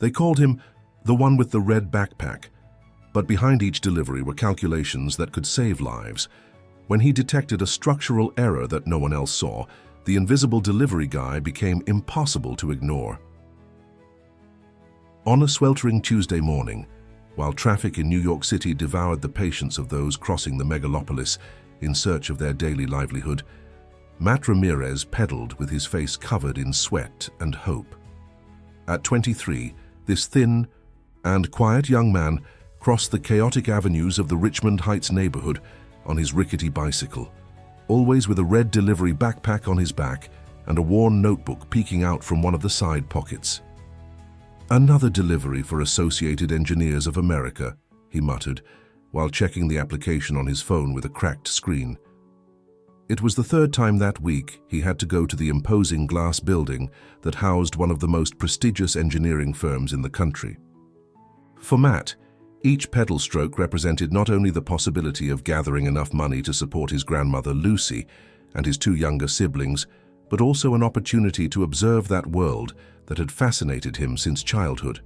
They called him the one with the red backpack, but behind each delivery were calculations that could save lives. When he detected a structural error that no one else saw, the invisible delivery guy became impossible to ignore. On a sweltering Tuesday morning, while traffic in New York City devoured the patience of those crossing the megalopolis in search of their daily livelihood, Matt Ramirez pedaled with his face covered in sweat and hope. At 23, this thin and quiet young man crossed the chaotic avenues of the Richmond Heights neighborhood on his rickety bicycle, always with a red delivery backpack on his back and a worn notebook peeking out from one of the side pockets. "Another delivery for Associated Engineers of America," he muttered, while checking the application on his phone with a cracked screen. It was the third time that week he had to go to the imposing glass building that housed one of the most prestigious engineering firms in the country. For Matt, each pedal stroke represented not only the possibility of gathering enough money to support his grandmother Lucy and his two younger siblings, but also an opportunity to observe that world that had fascinated him since childhood.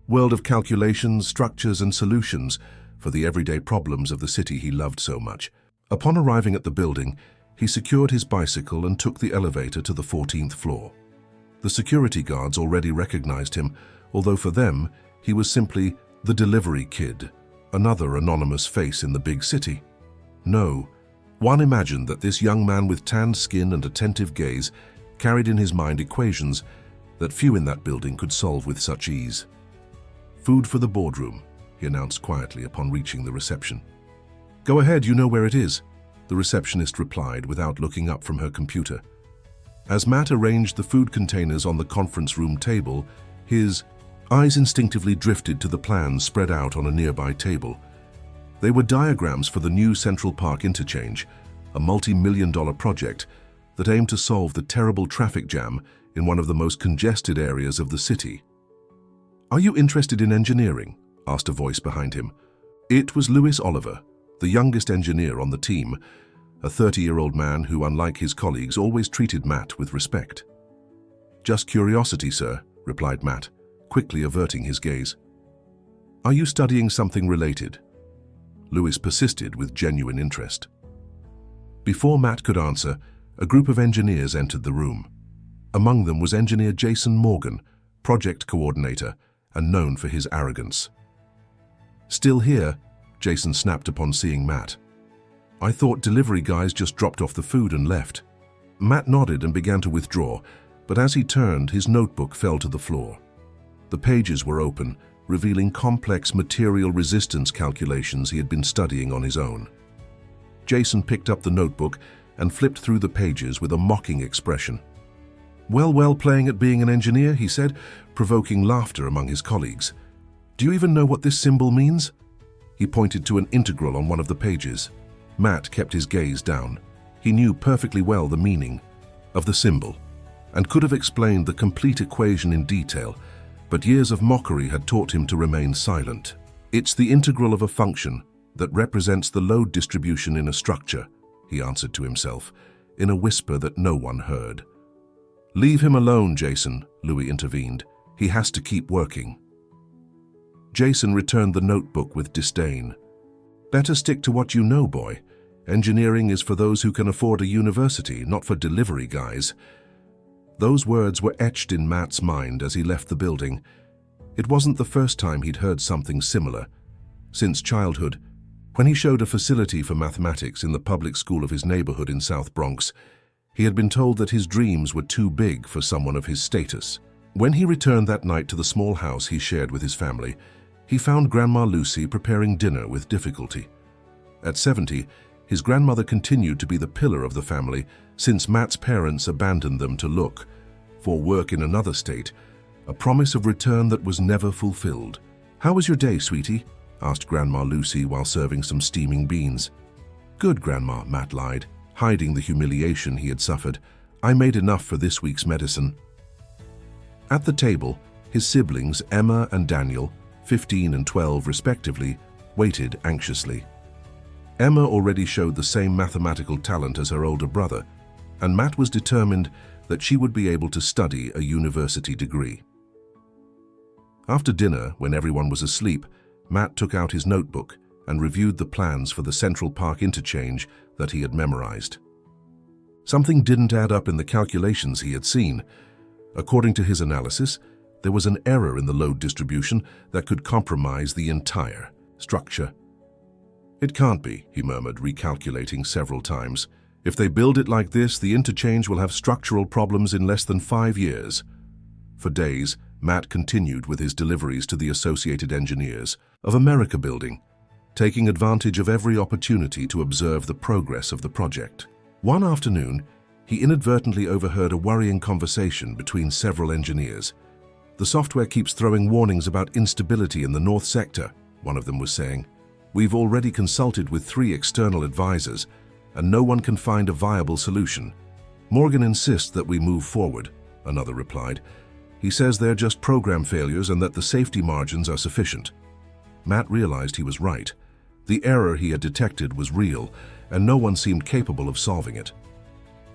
World of calculations, structures, and solutions for the everyday problems of the city he loved so much. Upon arriving at the building, he secured his bicycle and took the elevator to the 14th floor. The security guards already recognized him, although for them, he was simply the delivery kid, another anonymous face in the big city. No, one imagined that this young man with tanned skin and attentive gaze carried in his mind equations that few in that building could solve with such ease. "Food for the boardroom," he announced quietly upon reaching the reception. "Go ahead, you know where it is," the receptionist replied without looking up from her computer. As Matt arranged the food containers on the conference room table, his eyes instinctively drifted to the plans spread out on a nearby table. They were diagrams for the new Central Park interchange, a multi-million-dollar project that aimed to solve the terrible traffic jam in one of the most congested areas of the city. "Are you interested in engineering?" asked a voice behind him. It was Louis Oliver, the youngest engineer on the team, a 30-year-old man who, unlike his colleagues, always treated Matt with respect. "Just curiosity, sir," replied Matt, quickly averting his gaze. "Are you studying something related?" Louis persisted with genuine interest. Before Matt could answer, a group of engineers entered the room. Among them was engineer Jason Morgan, project coordinator, and known for his arrogance. "Still here?" Jason snapped upon seeing Matt. "I thought delivery guys just dropped off the food and left." Matt nodded and began to withdraw, but as he turned, his notebook fell to the floor. The pages were open, revealing complex material resistance calculations he had been studying on his own. Jason picked up the notebook and flipped through the pages with a mocking expression. Well, playing at being an engineer," he said, provoking laughter among his colleagues. "Do you even know what this symbol means?" He pointed to an integral on one of the pages. Matt kept his gaze down. He knew perfectly well the meaning of the symbol and could have explained the complete equation in detail, but years of mockery had taught him to remain silent. "It's the integral of a function that represents the load distribution in a structure," he answered to himself, in a whisper that no one heard. "Leave him alone, Jason," Louis intervened. "He has to keep working." Jason returned the notebook with disdain. "Better stick to what you know, boy. Engineering is for those who can afford a university, not for delivery guys." Those words were etched in Matt's mind as he left the building. It wasn't the first time he'd heard something similar. Since childhood, when he showed a facility for mathematics in the public school of his neighborhood in South Bronx, he had been told that his dreams were too big for someone of his status. When he returned that night to the small house he shared with his family, he found Grandma Lucy preparing dinner with difficulty. At 70, his grandmother continued to be the pillar of the family since Matt's parents abandoned them to look for work in another state, a promise of return that was never fulfilled. "How was your day, sweetie?" asked Grandma Lucy while serving some steaming beans. "Good, Grandma," Matt lied, hiding the humiliation he had suffered. "I made enough for this week's medicine." At the table, his siblings, Emma and Daniel, 15 and 12 respectively, waited anxiously. Emma already showed the same mathematical talent as her older brother, and Matt was determined that she would be able to study a university degree. After dinner, when everyone was asleep, Matt took out his notebook and reviewed the plans for the Central Park interchange that he had memorized. Something didn't add up in the calculations he had seen. According to his analysis, there was an error in the load distribution that could compromise the entire structure. "It can't be," he murmured, recalculating several times. "If they build it like this, the interchange will have structural problems in less than 5 years." For days, Matt continued with his deliveries to the Associated Engineers of America building, taking advantage of every opportunity to observe the progress of the project. One afternoon, he inadvertently overheard a worrying conversation between several engineers. "The software keeps throwing warnings about instability in the north sector," one of them was saying. "We've already consulted with 3 external advisors, and no one can find a viable solution. Morgan insists that we move forward," another replied. "He says they're just program failures and that the safety margins are sufficient." Matt realized he was right. The error he had detected was real, and no one seemed capable of solving it.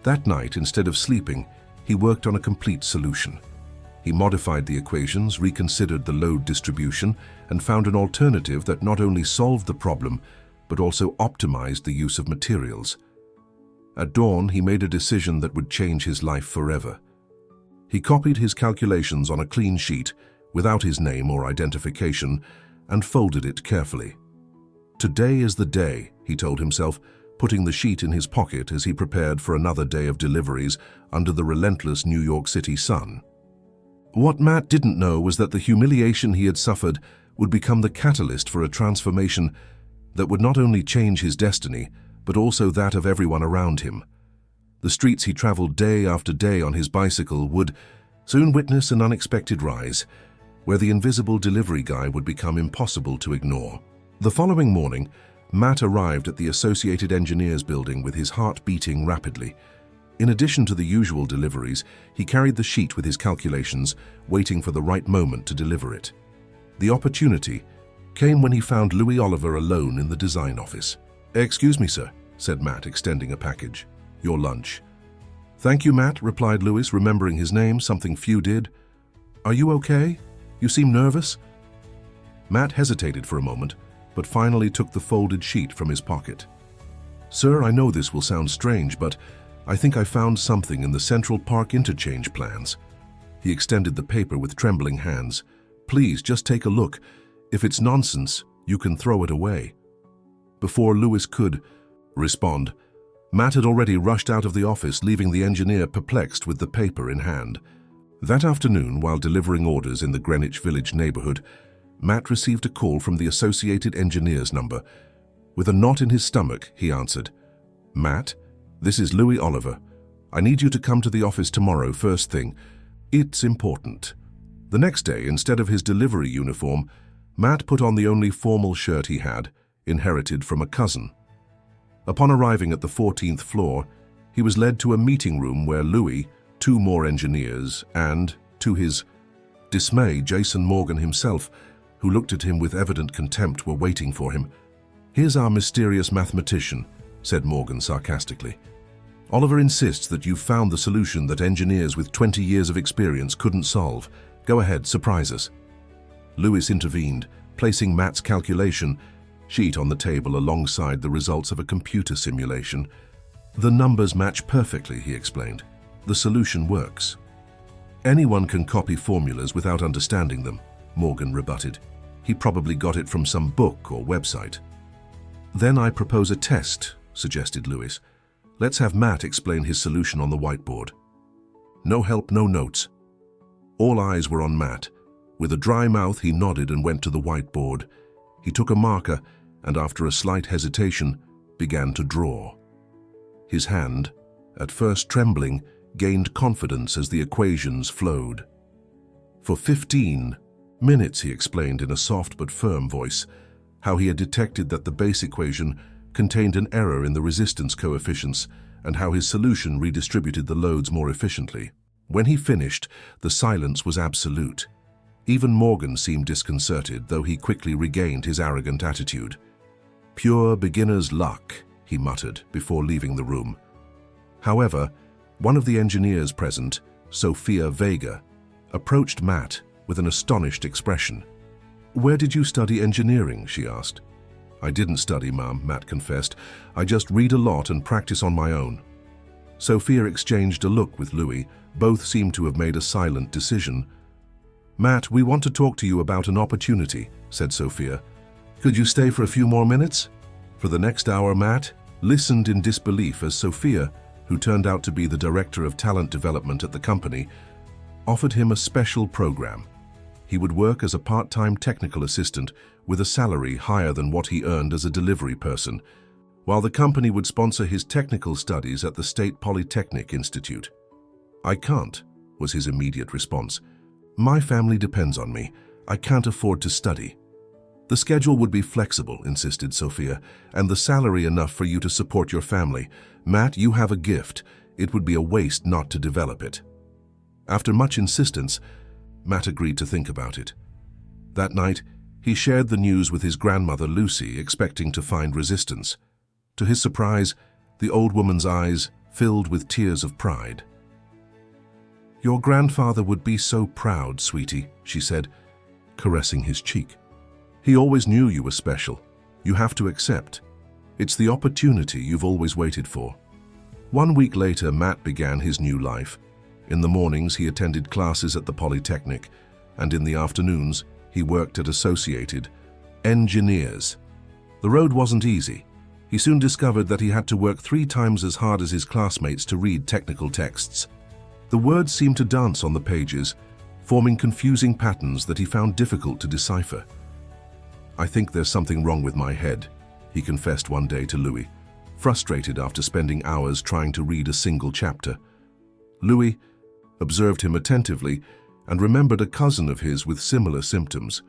That night, instead of sleeping, he worked on a complete solution. He modified the equations, reconsidered the load distribution, and found an alternative that not only solved the problem, but also optimized the use of materials. At dawn, he made a decision that would change his life forever. He copied his calculations on a clean sheet, without his name or identification, and folded it carefully. "Today is the day," he told himself, putting the sheet in his pocket as he prepared for another day of deliveries under the relentless New York City sun. What Matt didn't know was that the humiliation he had suffered would become the catalyst for a transformation that would not only change his destiny, but also that of everyone around him. The streets he traveled day after day on his bicycle would soon witness an unexpected rise, where the invisible delivery guy would become impossible to ignore. The following morning, Matt arrived at the Associated Engineers building with his heart beating rapidly. In addition to the usual deliveries, he carried the sheet with his calculations, waiting for the right moment to deliver it. The opportunity came when he found Louis Oliver alone in the design office. "Excuse me, sir," said Matt, extending a package. "Your lunch." "Thank you, Matt," replied Louis, remembering his name, something few did. "Are you okay? You seem nervous." Matt hesitated for a moment, but finally took the folded sheet from his pocket. "Sir, I know this will sound strange, but I think I found something in the Central Park interchange plans." He extended the paper with trembling hands. "Please, just take a look. If it's nonsense, you can throw it away." Before Louis could respond, Matt had already rushed out of the office, leaving the engineer perplexed with the paper in hand. That afternoon, while delivering orders in the Greenwich Village neighborhood, Matt received a call from the Associated Engineers number. With a knot in his stomach, he answered. "Matt, this is Louis Oliver. I need you to come to the office tomorrow first thing. It's important." The next day, instead of his delivery uniform, Matt put on the only formal shirt he had, inherited from a cousin. Upon arriving at the 14th floor, he was led to a meeting room where Louis, 2 more engineers, and, to his dismay, Jason Morgan himself, who looked at him with evident contempt, were waiting for him. "Here's our mysterious mathematician," said Morgan sarcastically. "Oliver insists that you've found the solution that engineers with 20 years of experience couldn't solve. Go ahead, surprise us." Louis intervened, placing Matt's calculation sheet on the table alongside the results of a computer simulation. "The numbers match perfectly," he explained. "The solution works." "Anyone can copy formulas without understanding them," Morgan rebutted. "He probably got it from some book or website." "Then I propose a test," suggested Louis. "Let's have Matt explain his solution on the whiteboard." No help, no notes. All eyes were on Matt. With a dry mouth, he nodded and went to the whiteboard. He took a marker and, after a slight hesitation, began to draw. His hand, at first trembling, gained confidence as the equations flowed. For 15 minutes, he explained in a soft but firm voice how he had detected that the base equation contained an error in the resistance coefficients and how his solution redistributed the loads more efficiently. When he finished, the silence was absolute. Even Morgan seemed disconcerted, though he quickly regained his arrogant attitude. "Pure beginner's luck," he muttered before leaving the room. However, one of the engineers present, Sophia Vega, approached Matt with an astonished expression. "Where did you study engineering?" she asked. "I didn't study, Mum," Matt confessed. "I just read a lot and practice on my own." Sophia exchanged a look with Louis. Both seemed to have made a silent decision. "Matt, we want to talk to you about an opportunity," said Sophia. "Could you stay for a few more minutes?" For the next hour, Matt listened in disbelief as Sophia, who turned out to be the director of talent development at the company, offered him a special program. He would work as a part-time technical assistant with a salary higher than what he earned as a delivery person, while the company would sponsor his technical studies at the State Polytechnic Institute. "I can't," was his immediate response. "My family depends on me. I can't afford to study." "The schedule would be flexible," insisted Sophia, "and the salary enough for you to support your family. Matt, you have a gift. It would be a waste not to develop it." After much insistence, Matt agreed to think about it. That night, he shared the news with his grandmother Lucy, expecting to find resistance. To his surprise, the old woman's eyes filled with tears of pride. "Your grandfather would be so proud, sweetie," she said, caressing his cheek. "He always knew you were special. You have to accept. It's the opportunity you've always waited for." 1 week later, Matt began his new life. In the mornings, he attended classes at the Polytechnic, and in the afternoons, he worked at Associated Engineers. The road wasn't easy. He soon discovered that he had to work 3 times as hard as his classmates to read technical texts. The words seemed to dance on the pages, forming confusing patterns that he found difficult to decipher. "I think there's something wrong with my head," he confessed one day to Louis, frustrated after spending hours trying to read a single chapter. Louis observed him attentively and remembered a cousin of his with similar symptoms.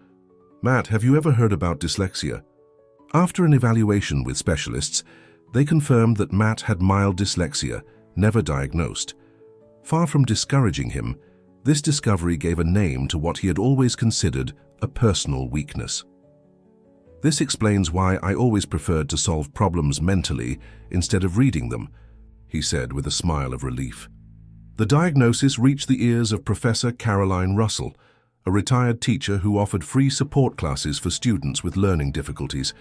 "Matt, have you ever heard about dyslexia?" After an evaluation with specialists, they confirmed that Matt had mild dyslexia, never diagnosed. Far from discouraging him, this discovery gave a name to what he had always considered a personal weakness. "This explains why I always preferred to solve problems mentally instead of reading them," he said with a smile of relief. The diagnosis reached the ears of Professor Caroline Russell, a retired teacher who offered free support classes for students with learning difficulties.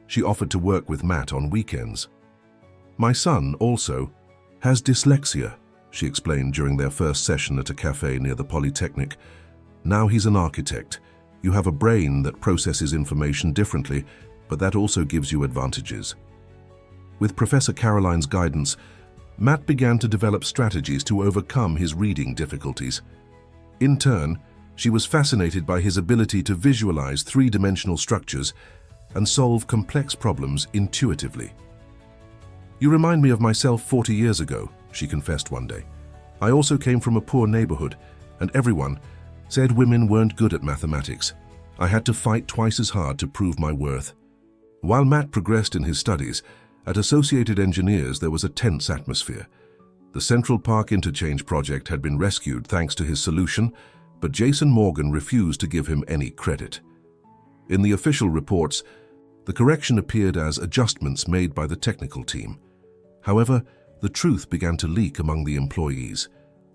She offered to work with Matt on weekends. "My son also has dyslexia," she explained during their first session at a cafe near the Polytechnic. "Now he's an architect. You have a brain that processes information differently, but that also gives you advantages." With Professor Caroline's guidance, Matt began to develop strategies to overcome his reading difficulties. In turn, she was fascinated by his ability to visualize 3-dimensional structures and solve complex problems intuitively. "You remind me of myself 40 years ago," she confessed one day. "I also came from a poor neighborhood, and everyone said women weren't good at mathematics. I had to fight twice as hard to prove my worth." While Matt progressed in his studies, at Associated Engineers there was a tense atmosphere. The Central Park Interchange project had been rescued thanks to his solution, but Jason Morgan refused to give him any credit. In the official reports, the correction appeared as adjustments made by the technical team. However, the truth began to leak among the employees.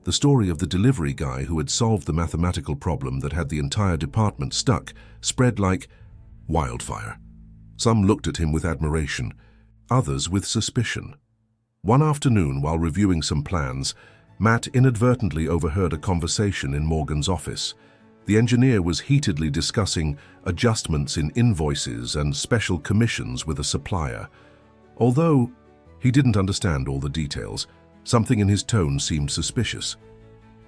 The story of the delivery guy who had solved the mathematical problem that had the entire department stuck spread like wildfire. Some looked at him with admiration, others with suspicion. One afternoon, while reviewing some plans, Matt inadvertently overheard a conversation in Morgan's office. The engineer was heatedly discussing adjustments in invoices and special commissions with a supplier. Although he didn't understand all the details, something in his tone seemed suspicious.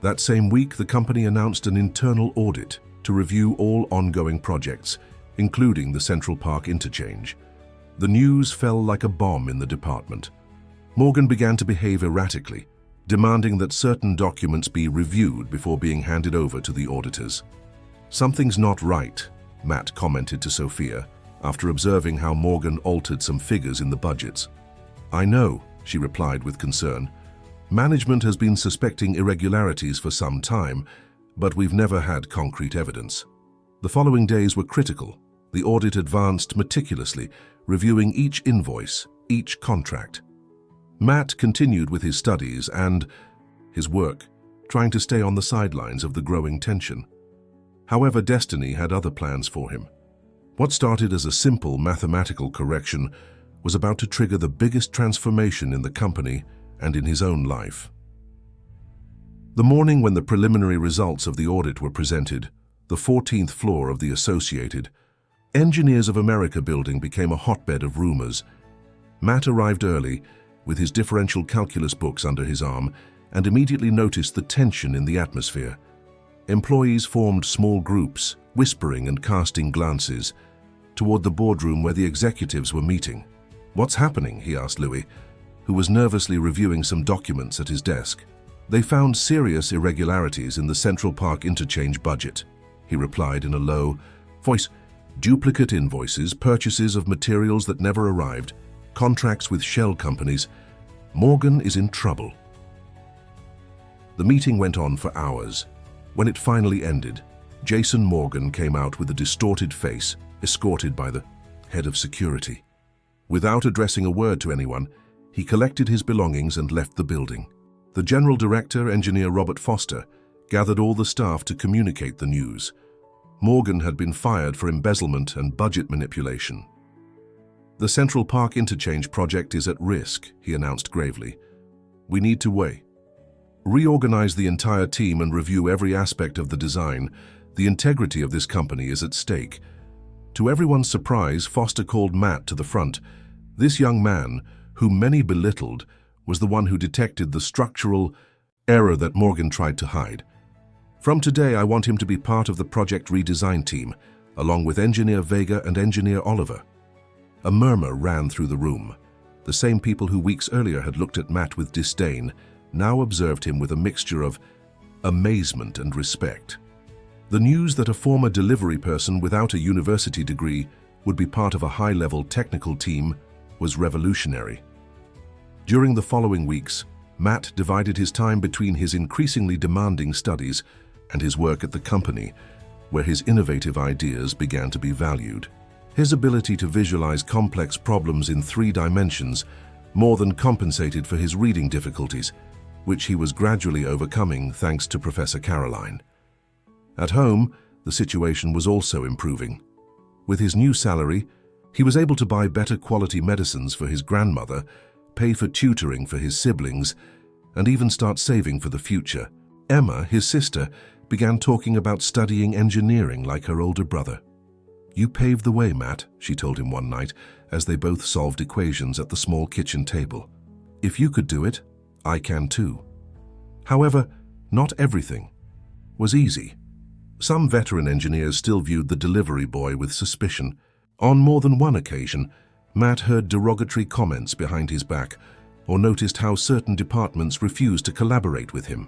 That same week, the company announced an internal audit to review all ongoing projects, including the Central Park Interchange. The news fell like a bomb in the department. Morgan began to behave erratically, demanding that certain documents be reviewed before being handed over to the auditors. "Something's not right," Matt commented to Sophia, after observing how Morgan altered some figures in the budgets. "I know," she replied with concern. "Management has been suspecting irregularities for some time, but we've never had concrete evidence." The following days were critical. The audit advanced meticulously, reviewing each invoice, each contract. Matt continued with his studies and his work, trying to stay on the sidelines of the growing tension. However, destiny had other plans for him. What started as a simple mathematical correction was about to trigger the biggest transformation in the company and in his own life. The morning when the preliminary results of the audit were presented, the 14th floor of the Associated Engineers of America building became a hotbed of rumors. Matt arrived early, with his differential calculus books under his arm, and immediately noticed the tension in the atmosphere. Employees formed small groups, whispering and casting glances toward the boardroom where the executives were meeting. "What's happening?" he asked Louis, who was nervously reviewing some documents at his desk. "They found serious irregularities in the Central Park interchange budget," he replied in a low voice. "Duplicate invoices, purchases of materials that never arrived, contracts with shell companies. Morgan is in trouble." The meeting went on for hours. When it finally ended, Jason Morgan came out with a distorted face, escorted by the head of security. Without addressing a word to anyone, he collected his belongings and left the building. The general director, engineer Robert Foster, gathered all the staff to communicate the news. Morgan had been fired for embezzlement and budget manipulation. "The Central Park interchange project is at risk," he announced gravely. "We need to reorganize the entire team and review every aspect of the design. The integrity of this company is at stake." To everyone's surprise, Foster called Matt to the front. This young man, whom many belittled, was the one who detected the structural error that Morgan tried to hide. "From today, I want him to be part of the project redesign team, along with Engineer Vega and Engineer Oliver." A murmur ran through the room. The same people who weeks earlier had looked at Matt with disdain now observed him with a mixture of amazement and respect. The news that a former delivery person without a university degree would be part of a high-level technical team was revolutionary. During the following weeks, Matt divided his time between his increasingly demanding studies and his work at the company, where his innovative ideas began to be valued. His ability to visualize complex problems in 3 dimensions more than compensated for his reading difficulties, which he was gradually overcoming thanks to Professor Caroline. At home, the situation was also improving. With his new salary, he was able to buy better quality medicines for his grandmother, pay for tutoring for his siblings, and even start saving for the future. Emma, his sister, began talking about studying engineering like her older brother. "You paved the way, Matt," she told him one night as they both solved equations at the small kitchen table. "If you could do it, I can too." However, not everything was easy. Some veteran engineers still viewed the delivery boy with suspicion. On more than one occasion, Matt heard derogatory comments behind his back or noticed how certain departments refused to collaborate with him.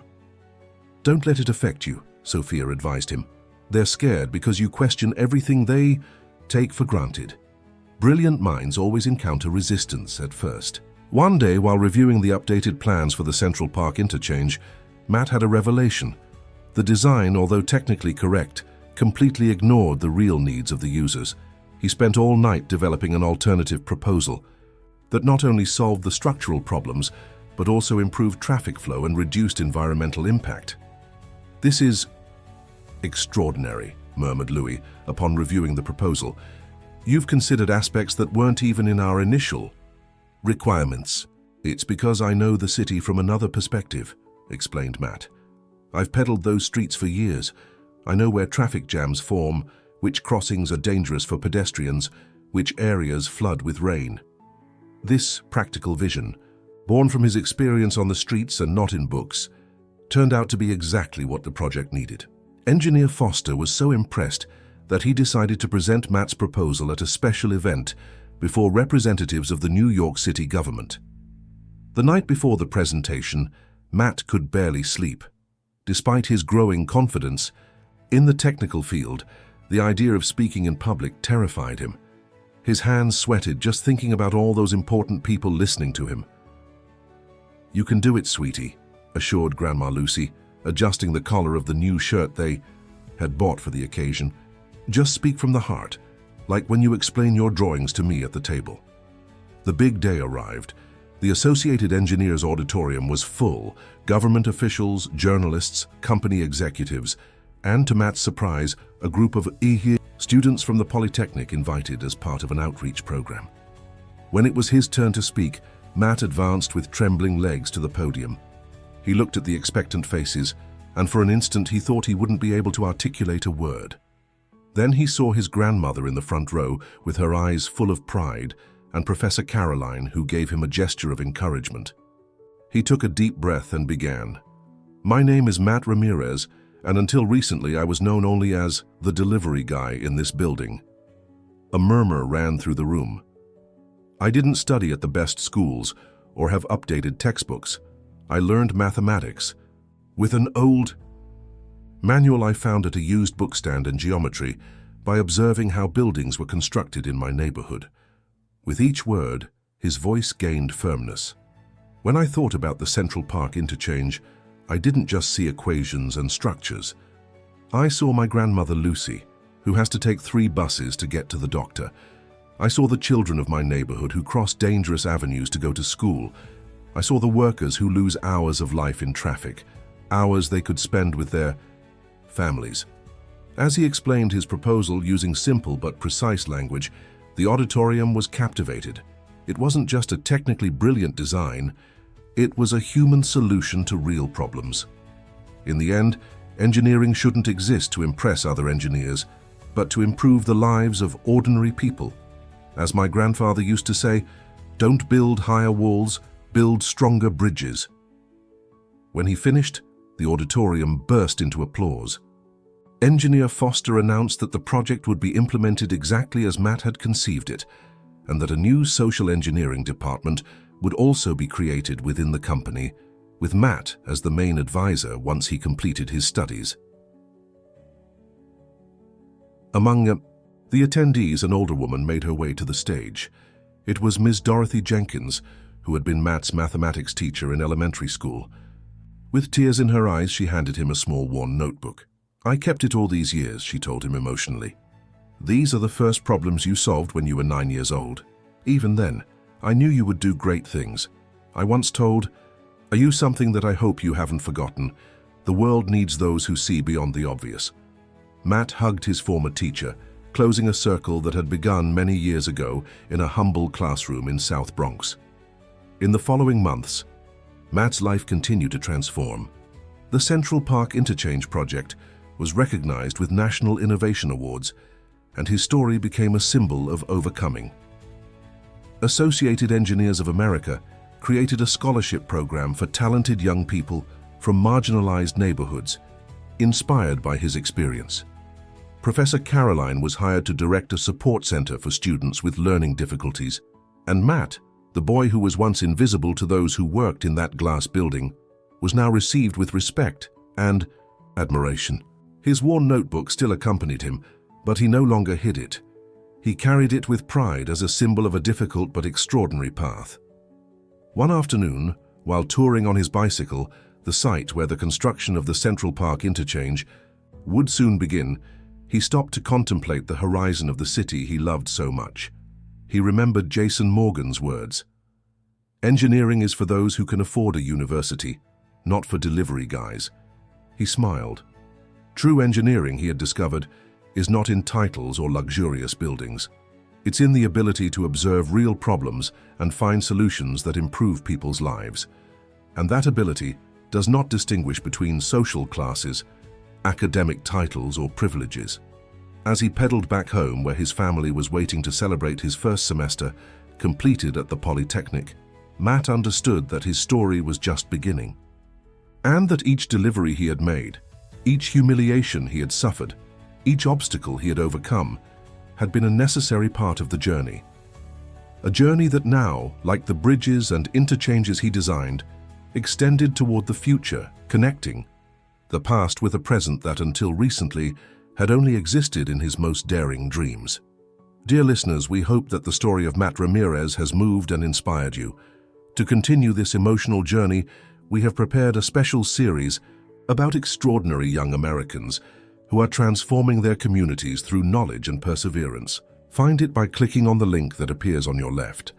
"Don't let it affect you," Sophia advised him. "They're scared because you question everything they take for granted." Brilliant minds always encounter resistance at first. One day, while reviewing the updated plans for the Central Park interchange, Matt had a revelation. The design, although technically correct, completely ignored the real needs of the users. He spent all night developing an alternative proposal that not only solved the structural problems, but also improved traffic flow and reduced environmental impact. "This is extraordinary," murmured Louis upon reviewing the proposal. "You've considered aspects that weren't even in our initial requirements." "It's because I know the city from another perspective," explained Matt. "I've peddled those streets for years. I know where traffic jams form, which crossings are dangerous for pedestrians, which areas flood with rain." This practical vision, born from his experience on the streets and not in books, turned out to be exactly what the project needed. Engineer Foster was so impressed that he decided to present Matt's proposal at a special event before representatives of the New York City government. The night before the presentation, Matt could barely sleep. Despite his growing confidence in the technical field, the idea of speaking in public terrified him. His hands sweated just thinking about all those important people listening to him. "You can do it, sweetie," assured Grandma Lucy, adjusting the collar of the new shirt they had bought for the occasion. "Just speak from the heart, like when you explain your drawings to me at the table." The big day arrived. The Associated Engineers auditorium was full. Government officials, journalists, company executives. And to Matt's surprise, a group of students from the Polytechnic invited as part of an outreach program. When it was his turn to speak, Matt advanced with trembling legs to the podium. He looked at the expectant faces, and for an instant he thought he wouldn't be able to articulate a word. Then he saw his grandmother in the front row with her eyes full of pride, and Professor Caroline, who gave him a gesture of encouragement. He took a deep breath and began. "My name is Matt Ramirez, and until recently I was known only as the delivery guy in this building." A murmur ran through the room. "I didn't study at the best schools or have updated textbooks. I learned mathematics with an old manual I found at a used bookstand and geometry by observing how buildings were constructed in my neighborhood." With each word, his voice gained firmness. "When I thought about the Central Park interchange, I didn't just see equations and structures. I saw my grandmother Lucy, who has to take 3 buses to get to the doctor. I saw the children of my neighborhood who cross dangerous avenues to go to school. I saw the workers who lose hours of life in traffic, hours they could spend with their families." As he explained his proposal using simple but precise language, the auditorium was captivated. It wasn't just a technically brilliant design, it was a human solution to real problems. In the end, engineering shouldn't exist to impress other engineers, but to improve the lives of ordinary people. As my grandfather used to say, "Don't build higher walls, build stronger bridges." When he finished, the auditorium burst into applause. Engineer Foster announced that the project would be implemented exactly as Matt had conceived it, and that a new social engineering department would also be created within the company, with Matt as the main advisor once he completed his studies. Among the attendees, an older woman made her way to the stage. It was Ms. Dorothy Jenkins, who had been Matt's mathematics teacher in elementary school. With tears in her eyes, she handed him a small worn notebook. "I kept it all these years," she told him emotionally. "These are the first problems you solved when you were 9 years old. Even then, I knew you would do great things. I once told, 'Are you something that I hope you haven't forgotten? The world needs those who see beyond the obvious.'" Matt hugged his former teacher, closing a circle that had begun many years ago in a humble classroom in South Bronx. In the following months, Matt's life continued to transform. The Central Park Interchange project was recognized with National Innovation Awards, and his story became a symbol of overcoming. Associated Engineers of America created a scholarship program for talented young people from marginalized neighborhoods, inspired by his experience. Professor Caroline was hired to direct a support center for students with learning difficulties, and Matt, the boy who was once invisible to those who worked in that glass building, was now received with respect and admiration. His worn notebook still accompanied him, but he no longer hid it. He carried it with pride as a symbol of a difficult but extraordinary path. One afternoon, while touring on his bicycle, the site where the construction of the Central Park interchange would soon begin, he stopped to contemplate the horizon of the city he loved so much. He remembered Jason Morgan's words, "Engineering is for those who can afford a university, not for delivery guys." He smiled. True engineering, he had discovered, is not in titles or luxurious buildings. It's in the ability to observe real problems and find solutions that improve people's lives. And that ability does not distinguish between social classes, academic titles, or privileges. As he pedaled back home where his family was waiting to celebrate his first semester, completed at the Polytechnic, Matt understood that his story was just beginning. And that each delivery he had made, each humiliation he had suffered, each obstacle he had overcome, had been a necessary part of the journey. A journey that now, like the bridges and interchanges he designed, extended toward the future, connecting the past with a present that until recently had only existed in his most daring dreams. Dear listeners, we hope that the story of Matt Ramirez has moved and inspired you. To continue this emotional journey, we have prepared a special series about extraordinary young Americans who are transforming their communities through knowledge and perseverance. Find it by clicking on the link that appears on your left.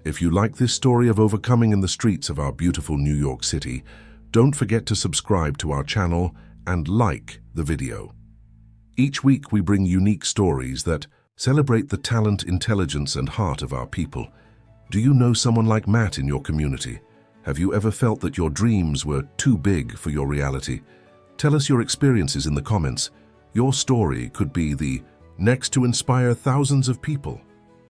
If you like this story of overcoming in the streets of our beautiful New York City, don't forget to subscribe to our channel and like the video. Each week we bring unique stories that celebrate the talent, intelligence, and heart of our people. Do you know someone like Matt in your community? Have you ever felt that your dreams were too big for your reality? Tell us your experiences in the comments. Your story could be the next to inspire thousands of people.